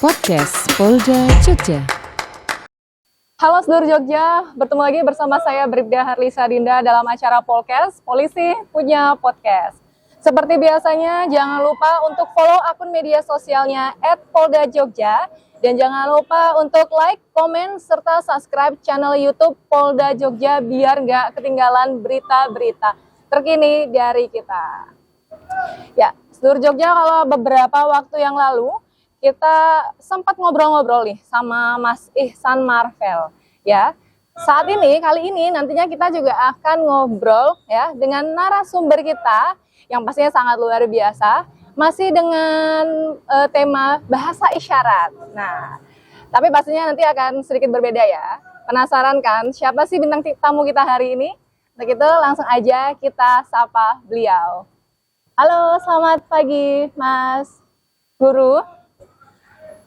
Podcast Polda Jogja. Halo Sedulur Jogja, bertemu lagi bersama saya Bribda Harlisa Dinda dalam acara Polkes, Polisi Punya Podcast. Seperti biasanya, jangan lupa untuk follow akun media sosialnya @PoldaJogja dan jangan lupa untuk like, komen, serta subscribe channel YouTube Polda Jogja biar nggak ketinggalan berita-berita terkini dari kita. Ya, Sedulur Jogja, kalau beberapa waktu yang lalu kita sempat ngobrol-ngobrol nih sama Mas Ihsan Marvel ya. Kali ini nantinya kita juga akan ngobrol ya dengan narasumber kita yang pastinya sangat luar biasa, masih dengan tema bahasa isyarat. Nah, tapi pastinya nanti akan sedikit berbeda ya. Penasaran kan siapa sih bintang tamu kita hari ini? Untuk itu langsung aja kita sapa beliau. Halo, selamat pagi Mas Guru.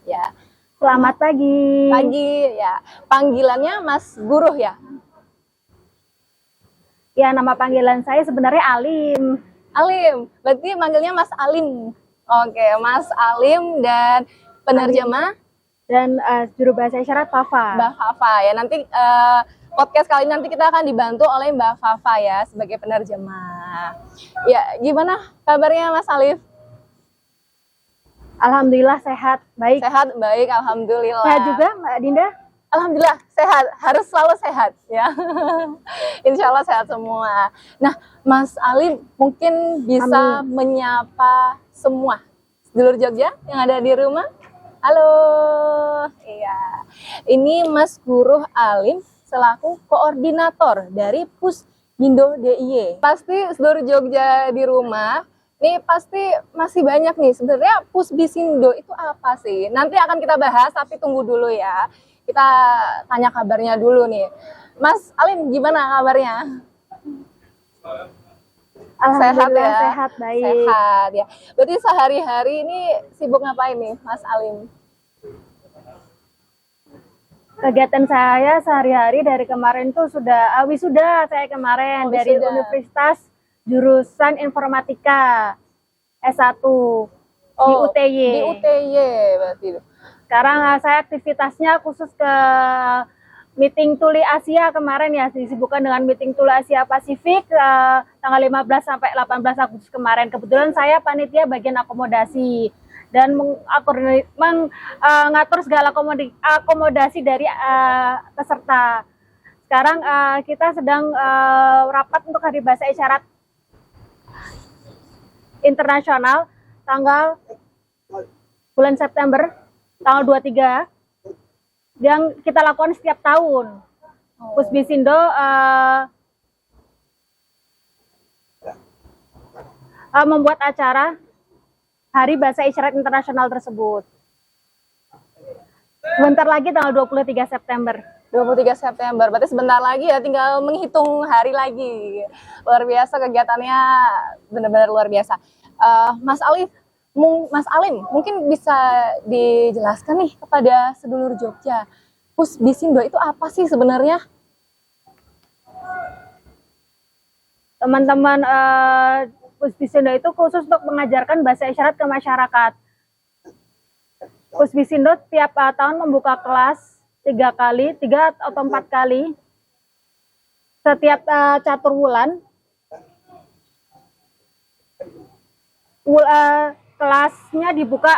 Ya, Selamat pagi. pagi ya. Panggilannya Mas Guru ya. Ya, nama panggilan saya sebenarnya Alim. Alim, berarti manggilnya Mas Alim. Oke, Mas Alim dan penerjemah Dan juru bahasa isyarat Fafa. Mbak Fafa ya. Nanti podcast kali ini nanti kita akan dibantu oleh Mbak Fafa ya sebagai penerjemah. Ya, gimana kabarnya Mas Alif? Alhamdulillah sehat, baik. Sehat, baik, alhamdulillah. Sehat juga Mbak Dinda? Alhamdulillah sehat, harus selalu sehat ya. Insya Allah sehat semua. Nah, Mas Ali mungkin bisa menyapa semua sedulur Jogja yang ada di rumah. Halo, iya. Ini Mas Guru Alim selaku koordinator dari Pusbindo DIY. Pasti sedulur Jogja di rumah nih pasti masih banyak nih sebenarnya Pusbisindo itu apa sih? Nanti akan kita bahas tapi tunggu dulu ya. Kita tanya kabarnya dulu nih. Mas Alim gimana kabarnya? Alhamdulillah Sehat ya? sehat, baik. Sehat ya. Berarti sehari-hari ini sibuk ngapain nih Mas Alim? Kegiatan saya sehari-hari dari kemarin tuh sudah wisuda saya kemarin dari Wisuda. Universitas jurusan Informatika S1 di UTY. Di UTY berarti. Sekarang saya aktivitasnya khusus ke meeting Tuli Asia kemarin ya, disibukkan dengan meeting Tuli Asia Pasifik tanggal 15 sampai 18 Agustus kemarin. Kebetulan saya panitia bagian akomodasi dan mengatur segala akomodasi dari peserta. Sekarang kita sedang rapat untuk Hari Bahasa Isyarat Internasional tanggal bulan September tanggal 23 yang kita lakukan setiap tahun. Pusbisindo membuat acara Hari Bahasa Isyarat Internasional tersebut. Sebentar lagi tanggal 23 September. 23 September, berarti sebentar lagi ya, tinggal menghitung hari lagi. Luar biasa kegiatannya, benar-benar luar biasa. Mas Alim, mungkin bisa dijelaskan nih kepada sedulur Jogja, Pusbisindo itu apa sih sebenarnya? Teman-teman Pusbisindo itu khusus untuk mengajarkan bahasa isyarat ke masyarakat. Pusbisindo tiap tahun membuka kelas 3 atau 4 kali setiap catur bulan. Kelasnya dibuka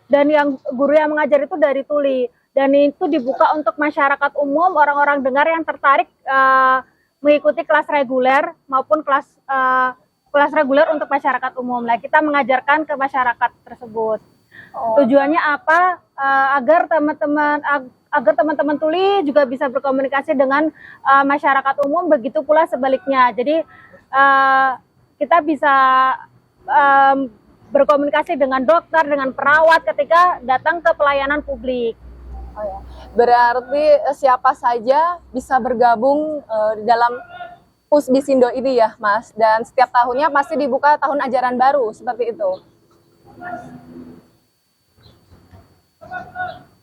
dan yang guru yang mengajar itu dari Tuli, dan itu dibuka untuk masyarakat umum, orang-orang dengar yang tertarik mengikuti kelas reguler maupun kelas reguler untuk masyarakat umum. Nah, kita mengajarkan ke masyarakat tersebut. Tujuannya apa? Agar teman-teman Tuli juga bisa berkomunikasi dengan masyarakat umum, begitu pula sebaliknya. Jadi kita bisa berkomunikasi dengan dokter, dengan perawat ketika datang ke pelayanan publik. Oh ya. Berarti siapa saja bisa bergabung di dalam Pusbisindo ini ya, Mas. Dan setiap tahunnya pasti dibuka tahun ajaran baru, seperti itu.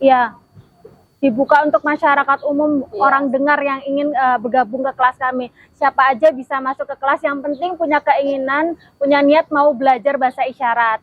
Ya, dibuka untuk masyarakat umum, orang dengar yang ingin bergabung ke kelas kami. Siapa aja bisa masuk ke kelas, yang penting punya keinginan, punya niat mau belajar bahasa isyarat.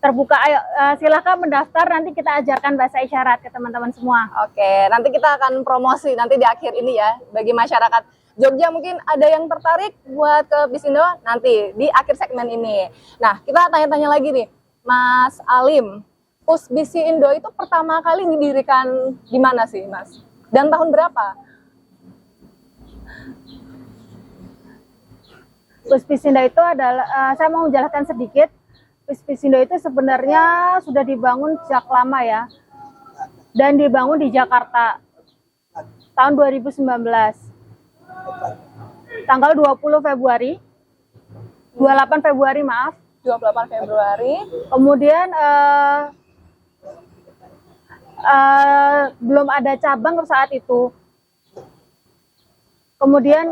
terbuka. Ayo silakan mendaftar, nanti kita ajarkan bahasa isyarat ke teman-teman semua. Oke, nanti kita akan promosi nanti di akhir ini ya bagi masyarakat Jogja. Mungkin ada yang tertarik buat ke Bisindo nanti di akhir segmen ini. Nah, kita tanya-tanya lagi nih, Mas Alim, Pusbisindo itu pertama kali didirikan di mana sih, Mas? Dan tahun berapa? Pusbisindo itu adalah, saya mau menjelaskan sedikit. Pusbisindo itu sebenarnya sudah dibangun sejak lama ya, dan dibangun di Jakarta tahun 2019, tanggal 28 Februari maaf. 28 Februari. Kemudian belum ada cabang saat itu. Kemudian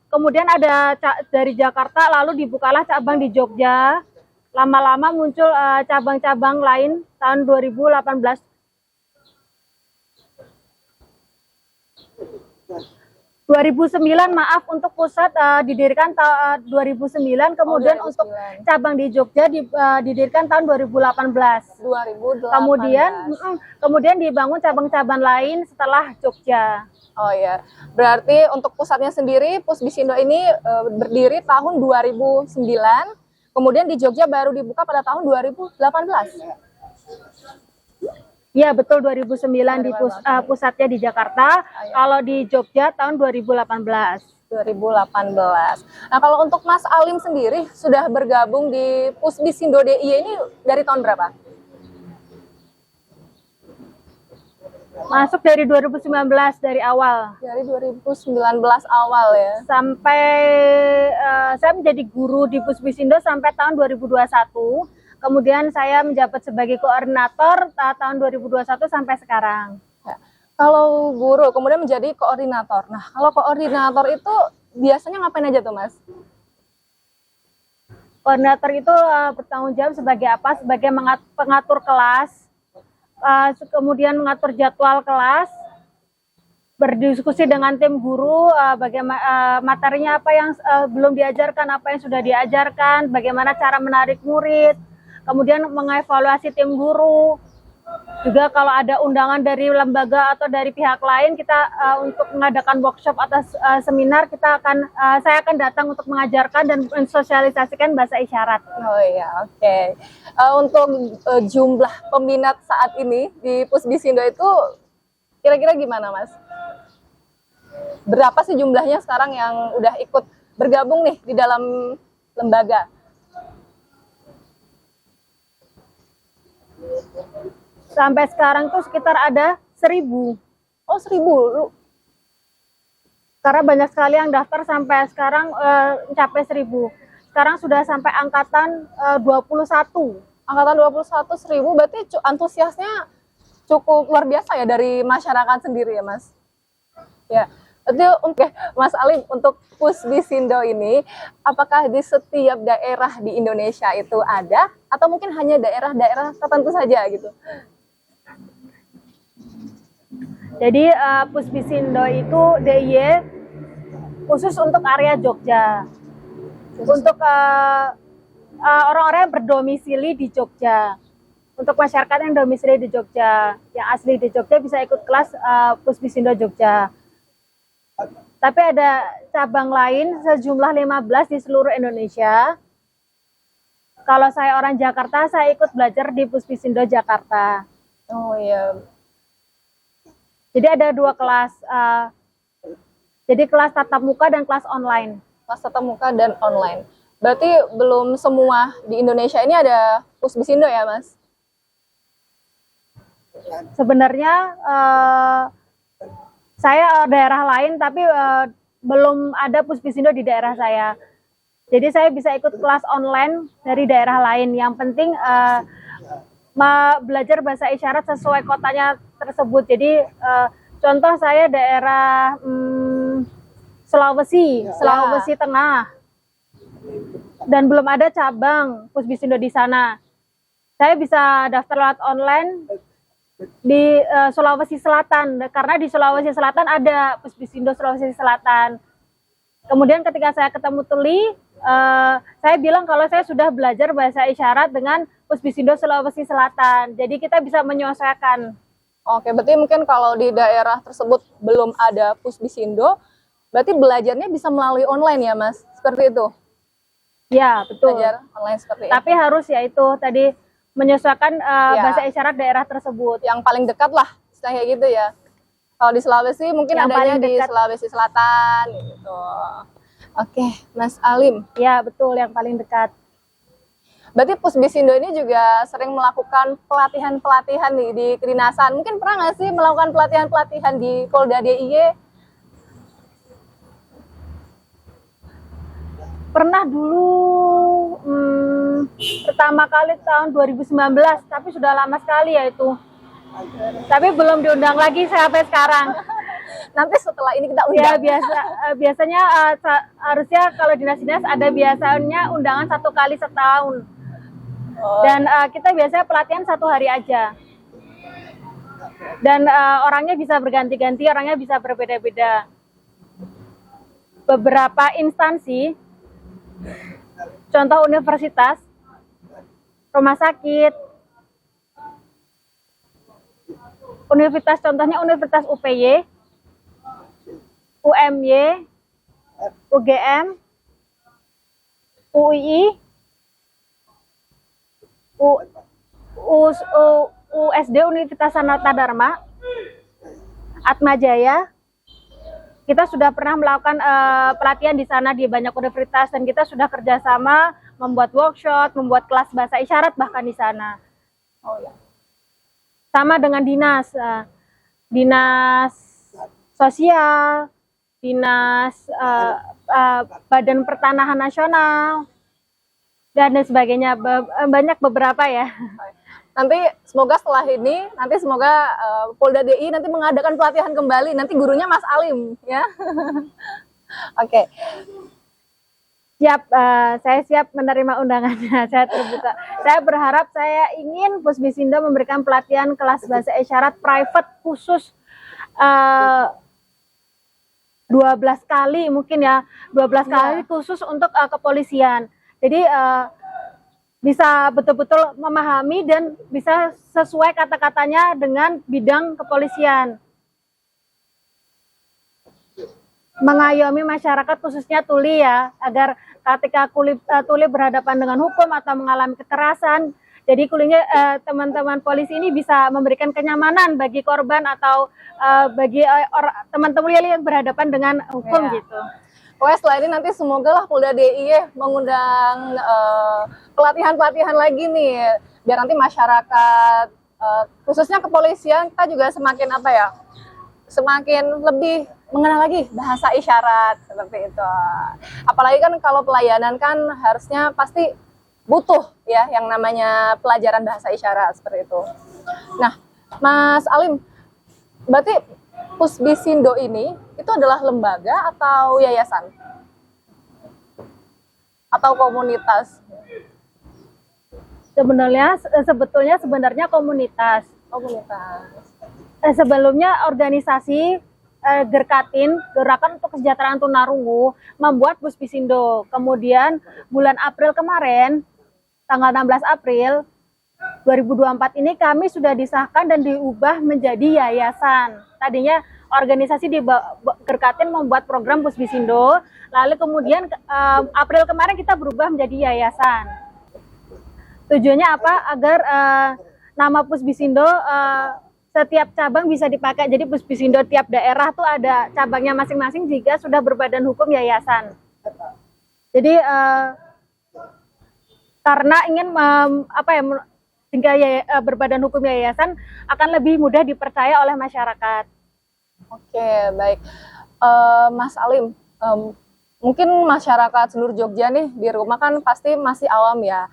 kemudian ada dari Jakarta, lalu dibukalah cabang di Jogja. Lama-lama muncul cabang-cabang lain tahun 2018. 2009 maaf, untuk pusat didirikan tahun 2009, kemudian 2009. untuk cabang di Jogja didirikan tahun 2018. 2018. Kemudian dibangun cabang-cabang lain setelah Jogja. Oh ya, berarti untuk pusatnya sendiri, Pusbisindo ini berdiri tahun 2009, kemudian di Jogja baru dibuka pada tahun 2018. Ya betul, 2009 di pusatnya di Jakarta, kalau di Jogja tahun 2018. 2018. Nah, kalau untuk Mas Alim sendiri sudah bergabung di Pusbisindo DIY ini dari tahun berapa? Masuk dari 2019, dari awal. Dari 2019 awal ya. Sampai saya menjadi guru di Pusbisindo sampai tahun 2021. Kemudian saya menjabat sebagai koordinator tahun 2021 sampai sekarang. Ya. Kalau guru kemudian menjadi koordinator. Nah, kalau koordinator itu biasanya ngapain aja tuh, Mas? Koordinator itu bertanggung jawab sebagai apa? Sebagai pengatur kelas, kemudian mengatur jadwal kelas, berdiskusi dengan tim guru, bagaimana materinya apa yang belum diajarkan, apa yang sudah diajarkan, bagaimana cara menarik murid, kemudian mengevaluasi tim guru. Juga kalau ada undangan dari lembaga atau dari pihak lain, kita untuk mengadakan workshop atau seminar, saya akan datang untuk mengajarkan dan mensosialisasikan bahasa isyarat. Oh iya, oke. Untuk jumlah peminat saat ini di Pusbisindo itu kira-kira gimana, Mas? Berapa sih jumlahnya sekarang yang udah ikut bergabung nih di dalam lembaga? Sampai sekarang tuh sekitar ada 1000. Oh, 1000. Karena banyak sekali yang daftar, sampai sekarang mencapai 1000. Sekarang sudah sampai angkatan 21. Angkatan 21 1000, berarti antusiasnya cukup luar biasa ya dari masyarakat sendiri ya, Mas? Ya. Berarti oke, Mas Alim, untuk Pusbisindo ini apakah di setiap daerah di Indonesia itu ada atau mungkin hanya daerah-daerah tertentu saja gitu? Jadi Pusbisindo itu DIY khusus untuk area Jogja. Untuk orang-orang yang berdomisili di Jogja. Untuk masyarakat yang domisili di Jogja, yang asli di Jogja bisa ikut kelas Pusbisindo Jogja. Tapi ada cabang lain sejumlah 15 di seluruh Indonesia. Kalau saya orang Jakarta, saya ikut belajar di Pusbisindo Jakarta. Oh iya. Jadi ada 2 kelas. Jadi kelas tatap muka dan kelas online. Kelas tatap muka dan online. Berarti belum semua di Indonesia ini ada Pusbisindo ya, Mas? Sebenarnya saya daerah lain, tapi belum ada Pusbisindo di daerah saya. Jadi saya bisa ikut kelas online dari daerah lain. Yang penting belajar bahasa isyarat sesuai kotanya tersebut. Jadi contoh saya daerah Sulawesi Tengah, dan belum ada cabang Pusbisindo di sana. Saya bisa daftar lewat online di Sulawesi Selatan, karena di Sulawesi Selatan ada Pusbisindo Sulawesi Selatan. Kemudian ketika saya ketemu Tuli, Saya bilang kalau saya sudah belajar bahasa isyarat dengan Pusbisindo Sulawesi Selatan. Jadi kita bisa menyesuaikan. Oke, berarti mungkin kalau di daerah tersebut belum ada Pusbisindo, berarti belajarnya bisa melalui online ya, Mas? Seperti itu? Ya, betul. Belajar online seperti Tapi itu. harus ya itu tadi menyesuaikan Ya. bahasa isyarat daerah tersebut. Yang paling dekat lah, istilahnya gitu ya. Kalau di Sulawesi mungkin Yang adanya paling di dekat. Sulawesi Selatan gitu. Oke, Mas Alim. Ya, betul, yang paling dekat. Berarti Pusbisindo ini juga sering melakukan pelatihan-pelatihan nih di kedinasan. Mungkin pernah nggak sih melakukan pelatihan-pelatihan di Polda DIY? Pernah dulu pertama kali tahun 2019, tapi sudah lama sekali ya itu. Tapi belum diundang lagi sampai sekarang. Nanti setelah ini kita Ya undang. biasanya harusnya kalau dinas-dinas ada biasanya undangan 1 kali setahun. Oh, Dan kita biasanya pelatihan 1 hari aja. Dan orangnya bisa berganti-ganti, orangnya bisa berbeda-beda. Beberapa instansi, contoh universitas, rumah sakit, universitas contohnya Universitas UPY, UMY, UGM, UII, USD Universitas Sanata Dharma, Atmajaya. Kita sudah pernah melakukan pelatihan di sana di banyak universitas dan kita sudah kerjasama membuat workshop, membuat kelas bahasa isyarat bahkan di sana. oh ya. Sama dengan dinas, dinas sosial, dinas Badan Pertanahan Nasional, dan lain sebagainya. Banyak beberapa ya. Nanti semoga setelah ini, nanti semoga Polda DI nanti mengadakan pelatihan kembali. Nanti gurunya Mas Alim, ya. Oke. Siap, saya siap menerima undangannya. Saya terbuka. Saya berharap saya ingin Pusbisindo memberikan pelatihan kelas bahasa isyarat private khusus 12 kali mungkin ya, 12 kali khusus untuk kepolisian. Jadi bisa betul-betul memahami dan bisa sesuai kata-katanya dengan bidang kepolisian. Mengayomi masyarakat khususnya tuli ya, agar ketika tuli berhadapan dengan hukum atau mengalami kekerasan, jadi teman-teman polisi ini bisa memberikan kenyamanan bagi korban atau bagi teman-teman yang berhadapan dengan hukum gitu. Pokoknya setelah ini nanti semoga lah Polda DIY mengundang pelatihan-pelatihan lagi nih, biar nanti masyarakat khususnya kepolisian kita juga semakin apa ya, semakin lebih mengenal lagi bahasa isyarat seperti itu. Apalagi kan kalau pelayanan kan harusnya pasti butuh ya yang namanya pelajaran bahasa isyarat seperti itu. Nah, Mas Alim, berarti Pusbisindo ini itu adalah lembaga atau yayasan? Atau komunitas? Sebetulnya komunitas. Komunitas. Sebelumnya organisasi Gerkatin, Gerakan untuk Kesejahteraan Tunarungu, membuat Pusbisindo. Kemudian bulan April kemarin, tanggal 16 April 2024 ini kami sudah disahkan dan diubah menjadi yayasan. Tadinya organisasi di Gerkatin membuat program Pusbisindo, lalu kemudian April kemarin kita berubah menjadi yayasan. Tujuannya apa? Agar nama Pusbisindo setiap cabang bisa dipakai. Jadi Pusbisindo tiap daerah tuh ada cabangnya masing-masing jika sudah berbadan hukum yayasan. Jadi karena ingin hingga berbadan hukum yayasan akan lebih mudah dipercaya oleh masyarakat. Oke, baik. Mas Alim, mungkin masyarakat seluruh Jogja nih di rumah kan pasti masih awam ya.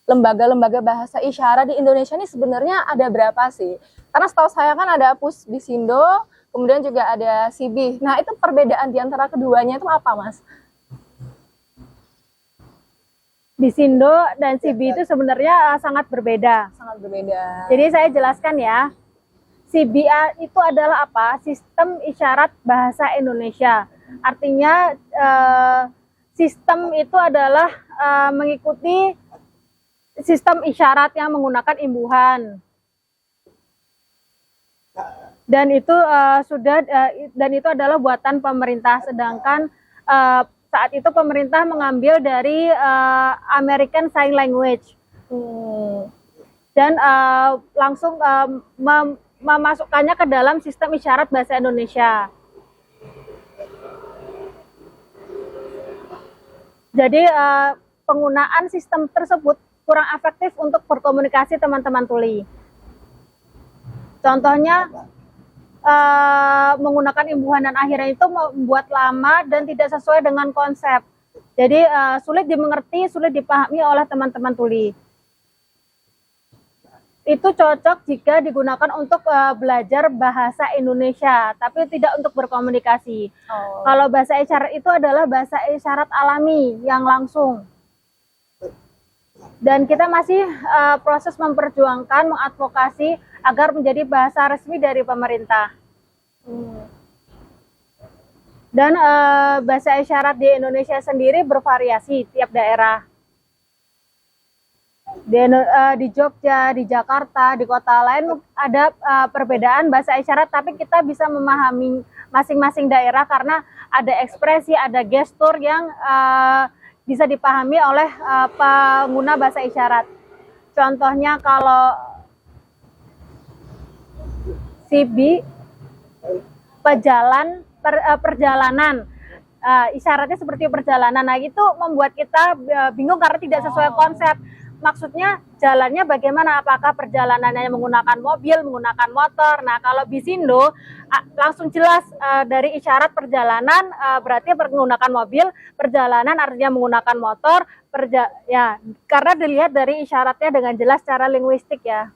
Lembaga-lembaga bahasa isyarat di Indonesia ini sebenarnya ada berapa sih? Karena setahu saya kan ada Pusbisindo, kemudian juga ada SIBI. Nah, itu perbedaan di antara keduanya itu apa, Mas? Bisindo dan SIBI itu sebenarnya sangat berbeda. Sangat berbeda. Jadi saya jelaskan ya. SIBI itu adalah apa? Sistem Isyarat Bahasa Indonesia. Artinya sistem itu adalah mengikuti sistem isyarat yang menggunakan imbuhan. Dan itu dan itu adalah buatan pemerintah, sedangkan saat itu pemerintah mengambil dari American Sign Language dan langsung memasukkannya ke dalam sistem isyarat bahasa Indonesia. Jadi penggunaan sistem tersebut kurang efektif untuk berkomunikasi teman-teman tuli. Contohnya menggunakan imbuhan dan akhirnya itu membuat lama dan tidak sesuai dengan konsep. Jadi sulit dimengerti, sulit dipahami oleh teman-teman tuli. Itu cocok jika digunakan untuk belajar bahasa Indonesia, tapi tidak untuk berkomunikasi. Kalau bahasa isyarat itu adalah bahasa isyarat alami yang langsung. Dan kita masih proses memperjuangkan, mengadvokasi agar menjadi bahasa resmi dari pemerintah. Dan bahasa isyarat di Indonesia sendiri bervariasi tiap daerah. Di Jogja, di Jakarta, di kota lain ada perbedaan bahasa isyarat, tapi kita bisa memahami masing-masing daerah karena ada ekspresi, ada gestur yang bisa dipahami oleh pengguna bahasa isyarat. Contohnya kalau CB perjalanan, isyaratnya seperti perjalanan. Nah, itu membuat kita bingung karena tidak sesuai konsep. Maksudnya jalannya bagaimana? Apakah perjalanannya menggunakan mobil, menggunakan motor? Nah, kalau Bisindo langsung jelas dari isyarat perjalanan berarti menggunakan mobil, perjalanan artinya menggunakan motor, ya karena dilihat dari isyaratnya dengan jelas secara linguistik ya.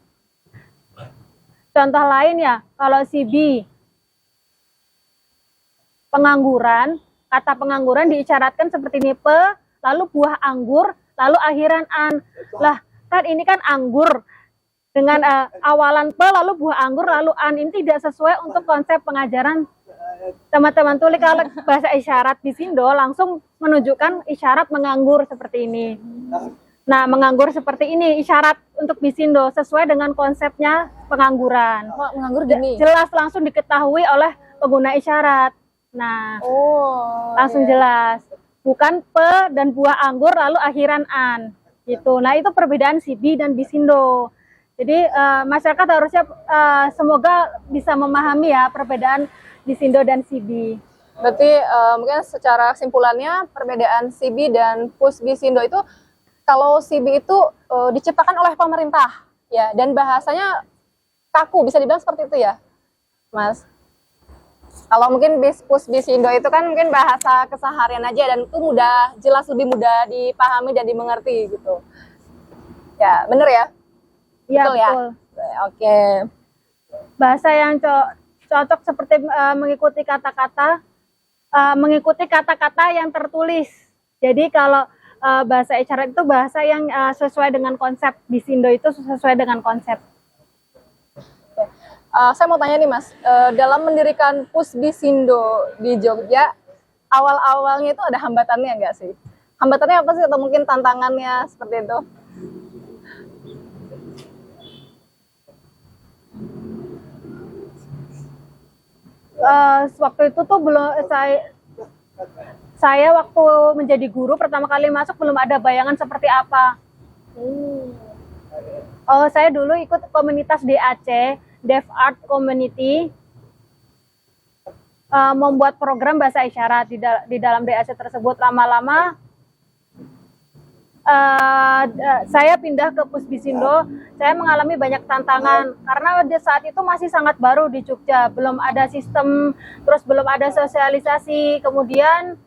Contoh lain ya, kalau CB pengangguran, kata pengangguran diisyaratkan seperti ini, lalu buah anggur, lalu akhiran an. Lah, kan ini kan anggur dengan awalan lalu buah anggur, lalu an. Ini tidak sesuai untuk konsep pengajaran teman-teman tuli. Kalau bahasa isyarat di Sindo langsung menunjukkan isyarat menganggur seperti ini. Nah, menganggur seperti ini isyarat untuk Bisindo sesuai dengan konsepnya pengangguran. Menganggur gini. Jelas langsung diketahui oleh pengguna isyarat. Nah, langsung jelas. Bukan dan buah anggur lalu akhiran an. Gitu. Nah, itu perbedaan CB dan Bisindo. Jadi masyarakat harusnya semoga bisa memahami ya perbedaan Bisindo dan CB. Berarti mungkin secara kesimpulannya perbedaan CB dan Bisindo itu, kalau CB itu diciptakan oleh pemerintah ya, dan bahasanya kaku, bisa dibilang seperti itu ya, Mas. Kalau mungkin Bisindo itu kan mungkin bahasa keseharian aja dan itu mudah, jelas lebih mudah dipahami dan dimengerti gitu. Ya, bener ya? Iya, betul. Ya? Oke. Bahasa yang cocok seperti mengikuti kata-kata yang tertulis. Jadi kalau bahasa isyarat itu bahasa yang sesuai dengan konsep. Bisindo itu sesuai dengan konsep. Saya mau tanya nih Mas, dalam mendirikan Bisindo di Jogja, awal-awalnya itu ada hambatannya nggak sih? Hambatannya apa sih, atau mungkin tantangannya seperti itu? Waktu itu tuh belum saya waktu menjadi guru pertama kali masuk belum ada bayangan seperti apa. Saya dulu ikut komunitas DAC, Deaf Art Community, membuat program bahasa isyarat di dalam DAC tersebut. Lama-lama saya pindah ke Bisindo, saya mengalami banyak tantangan karena saat itu masih sangat baru di Jogja, belum ada sistem, terus belum ada sosialisasi. Kemudian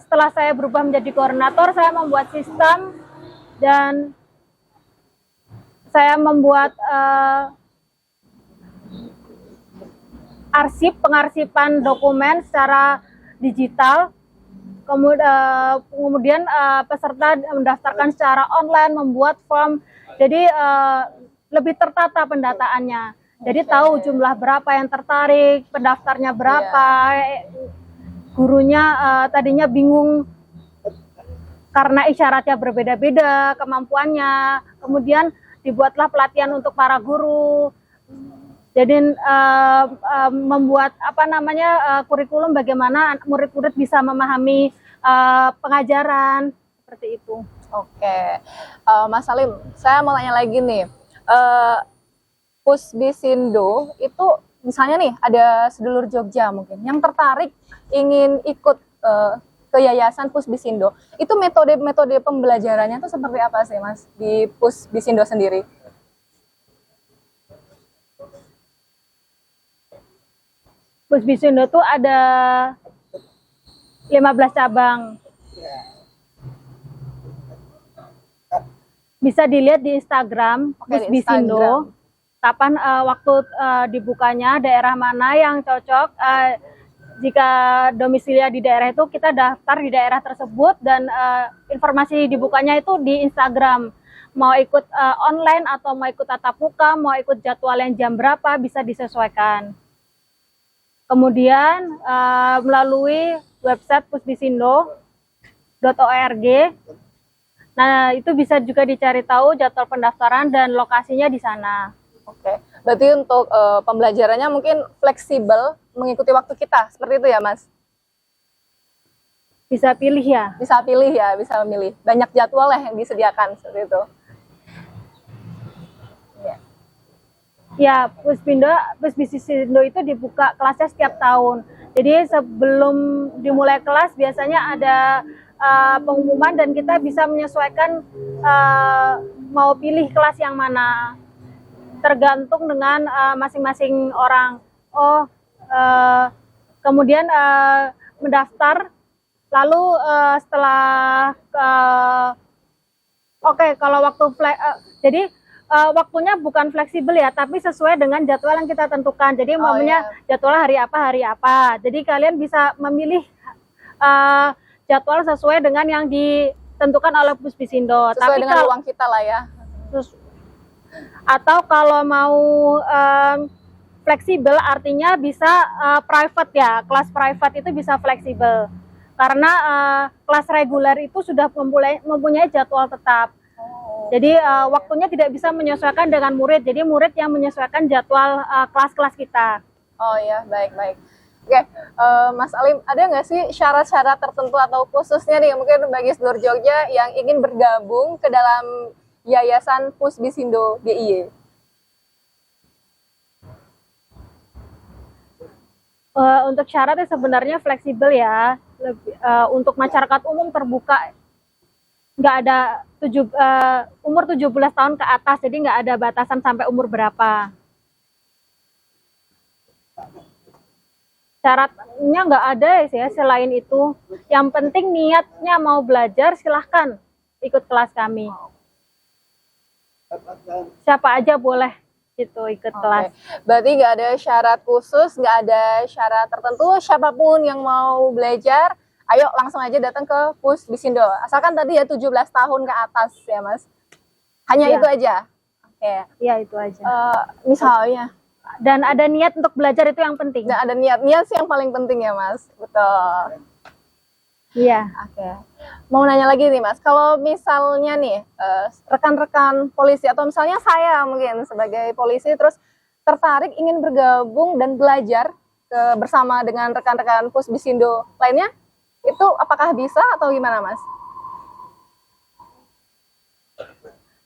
setelah saya berubah menjadi koordinator, saya membuat sistem dan saya membuat pengarsipan dokumen secara digital. Kemudian peserta mendaftarkan secara online, membuat form. Jadi lebih tertata pendataannya. Jadi tahu jumlah berapa yang tertarik, pendaftarnya berapa. gurunya tadinya bingung karena isyaratnya berbeda-beda kemampuannya. Kemudian dibuatlah pelatihan untuk para guru. Jadi membuat kurikulum bagaimana murid-murid bisa memahami pengajaran seperti itu. Oke, Mas Salim, saya mau tanya lagi nih. Pusbisindo itu misalnya nih ada sedulur Jogja mungkin yang tertarik ingin ikut ke Yayasan Pusbisindo. Itu metode pembelajarannya itu seperti apa sih Mas di Pusbisindo sendiri? Pusbisindo tuh ada 15 cabang. Bisa dilihat di Instagram Pusbisindo. Kapan waktu dibukanya, daerah mana yang cocok. Jika domisilinya di daerah itu, kita daftar di daerah tersebut dan informasi dibukanya itu di Instagram. Mau ikut online atau mau ikut tatap muka, mau ikut jadwal yang jam berapa bisa disesuaikan. Kemudian melalui website pusbisindo.org. Nah, itu bisa juga dicari tahu jadwal pendaftaran dan lokasinya di sana. Oke, berarti untuk pembelajarannya mungkin fleksibel mengikuti waktu kita, seperti itu ya Mas? Bisa pilih ya? Bisa pilih ya, bisa memilih. Banyak jadwal yang disediakan, seperti itu. Ya, Pusbisindo itu dibuka kelasnya setiap tahun. Jadi sebelum dimulai kelas biasanya ada pengumuman dan kita bisa menyesuaikan mau pilih kelas yang mana. Tergantung dengan masing-masing orang. Kemudian mendaftar, lalu setelah kalau waktu jadi waktunya bukan fleksibel ya, tapi sesuai dengan jadwal yang kita tentukan. Jadi maunya jadwal hari apa. Jadi kalian bisa memilih jadwal sesuai dengan yang ditentukan oleh Pusbisindo. Sesuai dengan ruang kita lah ya. Atau kalau mau fleksibel artinya bisa private ya, kelas private itu bisa fleksibel. Karena kelas reguler itu sudah mempunyai jadwal tetap. Jadi waktunya tidak bisa menyesuaikan dengan murid. Jadi murid yang menyesuaikan jadwal kelas-kelas kita. Oh ya, baik. Oke, Mas Alim, ada nggak sih syarat-syarat tertentu atau khususnya nih mungkin bagi sedulur Jogja yang ingin bergabung ke dalam Yayasan Pusbisindo DIY? Untuk syaratnya sebenarnya fleksibel ya. Untuk masyarakat umum terbuka, nggak ada umur 17 tahun ke atas, jadi nggak ada batasan sampai umur berapa. Syaratnya nggak ada ya selain itu. Yang penting niatnya mau belajar, silahkan ikut kelas kami. Siapa aja boleh ikut kelas. Berarti nggak ada syarat khusus, nggak ada syarat tertentu, siapapun yang mau belajar, ayo langsung aja datang ke Pusbisindo. Asalkan tadi ya 17 tahun ke atas ya Mas. Hanya itu aja. Oke. Iya, itu aja. Misalnya. Dan ada niat untuk belajar, itu yang penting. Dan ada niat sih yang paling penting ya Mas. Betul. Iya. Oke. Mau nanya lagi nih Mas, kalau misalnya nih rekan-rekan polisi atau misalnya saya mungkin sebagai polisi terus tertarik ingin bergabung dan belajar bersama dengan rekan-rekan Pusbisindo lainnya, itu apakah bisa atau gimana Mas?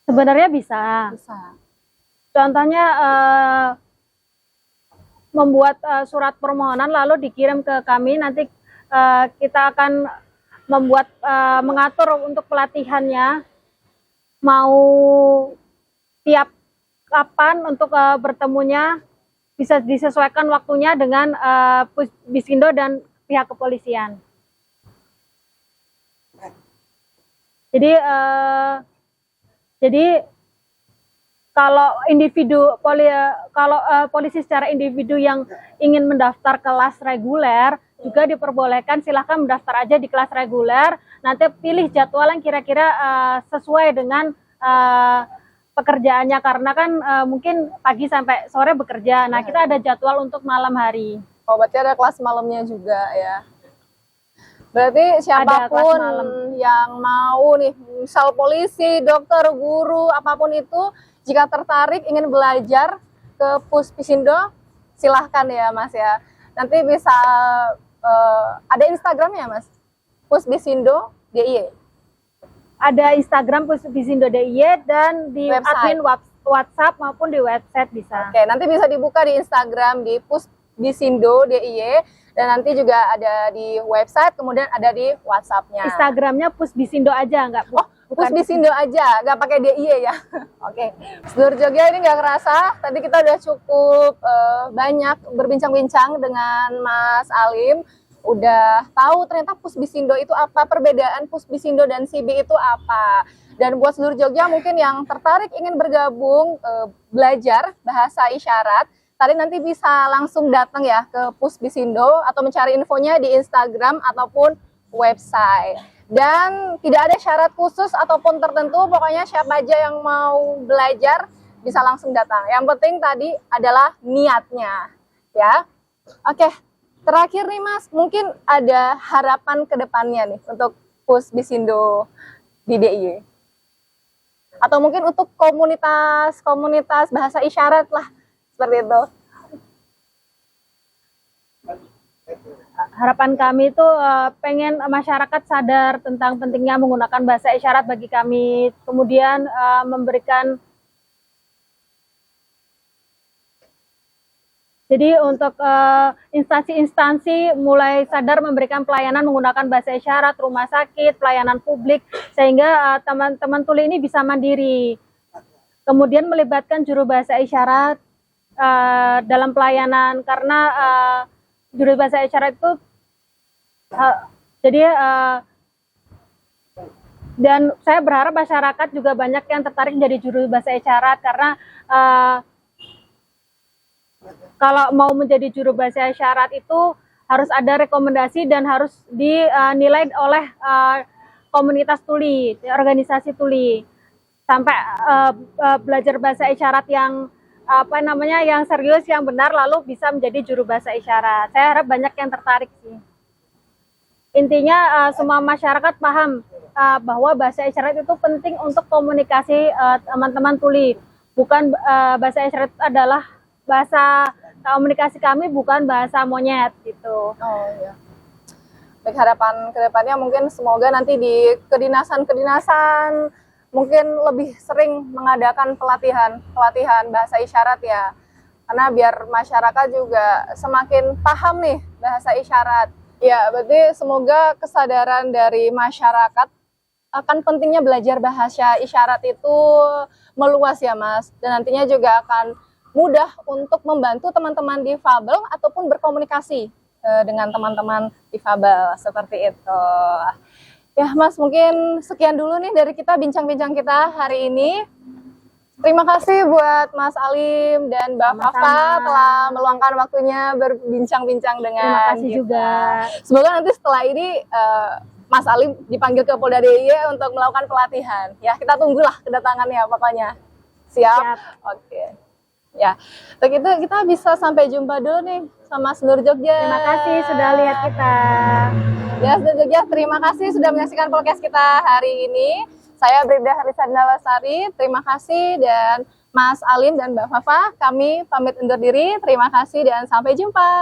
Sebenarnya bisa. Contohnya membuat surat permohonan lalu dikirim ke kami, nanti kita akan membuat mengatur untuk pelatihannya, mau tiap kapan untuk bertemunya, bisa disesuaikan waktunya dengan Pusbisindo dan pihak kepolisian. Jadi kalau polisi secara individu yang ingin mendaftar kelas reguler juga diperbolehkan, silahkan mendaftar aja di kelas reguler. Nanti pilih jadwal yang kira-kira sesuai dengan pekerjaannya, karena kan mungkin pagi sampai sore bekerja. Nah, kita ada jadwal untuk malam hari. Oh, berarti ada kelas malamnya juga ya. Berarti kelas siapapun malam. yang mau nih, misal polisi, dokter, guru, apapun itu, jika tertarik ingin belajar ke Puspisindo, silahkan ya Mas ya. Nanti bisa ada Instagramnya Mas, Puspisindo DIY. Ada Instagram Puspisindo DIY dan di Website. admin WhatsApp maupun di website bisa. Oke, nanti bisa dibuka di Instagram di Puspisindo DIY dan nanti juga ada di website, kemudian ada di WhatsApp-nya. Instagramnya Puspisindo aja, nggak Puspisindo aja, nggak pakai DIY ya. Oke, Sedulur Jogja ini nggak kerasa. Tadi kita udah cukup banyak berbincang-bincang dengan Mas Alim. Udah tahu ternyata Puspisindo itu apa, perbedaan Puspisindo dan SIBI itu apa. Dan buat Sedulur Jogja mungkin yang tertarik ingin bergabung belajar bahasa isyarat, tadi nanti bisa langsung datang ya ke Puspisindo atau mencari infonya di Instagram ataupun website. Dan tidak ada syarat khusus ataupun tertentu, pokoknya siapa aja yang mau belajar bisa langsung datang. Yang penting tadi adalah niatnya, ya. Oke, terakhir nih Mas, mungkin ada harapan ke depannya nih untuk Puspisindo di DIY. Atau mungkin untuk komunitas bahasa isyarat lah, seperti itu. Harapan kami itu pengen masyarakat sadar tentang pentingnya menggunakan bahasa isyarat bagi kami, kemudian memberikan. Jadi untuk instansi-instansi mulai sadar memberikan pelayanan menggunakan bahasa isyarat, rumah sakit, pelayanan publik, sehingga teman-teman tuli ini bisa mandiri. Kemudian melibatkan juru bahasa isyarat dalam pelayanan, karena juru bahasa isyarat itu dan saya berharap masyarakat juga banyak yang tertarik menjadi juru bahasa isyarat, karena kalau mau menjadi juru bahasa isyarat itu harus ada rekomendasi dan harus dinilai oleh komunitas tuli, organisasi tuli, sampai belajar bahasa isyarat yang yang serius, yang benar, lalu bisa menjadi juru bahasa isyarat. Saya harap banyak yang tertarik sih. Intinya semua masyarakat paham bahwa bahasa isyarat itu penting untuk komunikasi teman-teman tuli. Bukan bahasa isyarat adalah bahasa komunikasi kami, bukan bahasa monyet gitu. Oh iya. Baik, harapan kedepannya mungkin semoga nanti di kedinasan mungkin lebih sering mengadakan pelatihan bahasa isyarat ya. Karena biar masyarakat juga semakin paham nih bahasa isyarat. Ya, berarti semoga kesadaran dari masyarakat akan pentingnya belajar bahasa isyarat itu meluas ya Mas. Dan nantinya juga akan mudah untuk membantu teman-teman difabel ataupun berkomunikasi dengan teman-teman difabel, seperti itu. Ya Mas, mungkin sekian dulu nih dari kita bincang-bincang kita hari ini. Terima kasih buat Mas Alim dan Mbak Fafa telah meluangkan waktunya berbincang-bincang dengan Terima kasih kita. juga. Semoga nanti setelah ini Mas Alim dipanggil ke Polda DIY untuk melakukan pelatihan. Ya, kita tunggulah kedatangannya pokoknya. Siap? Oke. Ya, begitu kita bisa sampai jumpa dulu nih sama Sedulur Jogja. Terima kasih sudah lihat kita. Ya, Sedulur Jogja, terima kasih sudah menyaksikan podcast kita hari ini. Saya Bribda Harlisa Dinda, terima kasih, dan Mas Alim dan Mbak Fafa, kami pamit undur diri. Terima kasih dan sampai jumpa.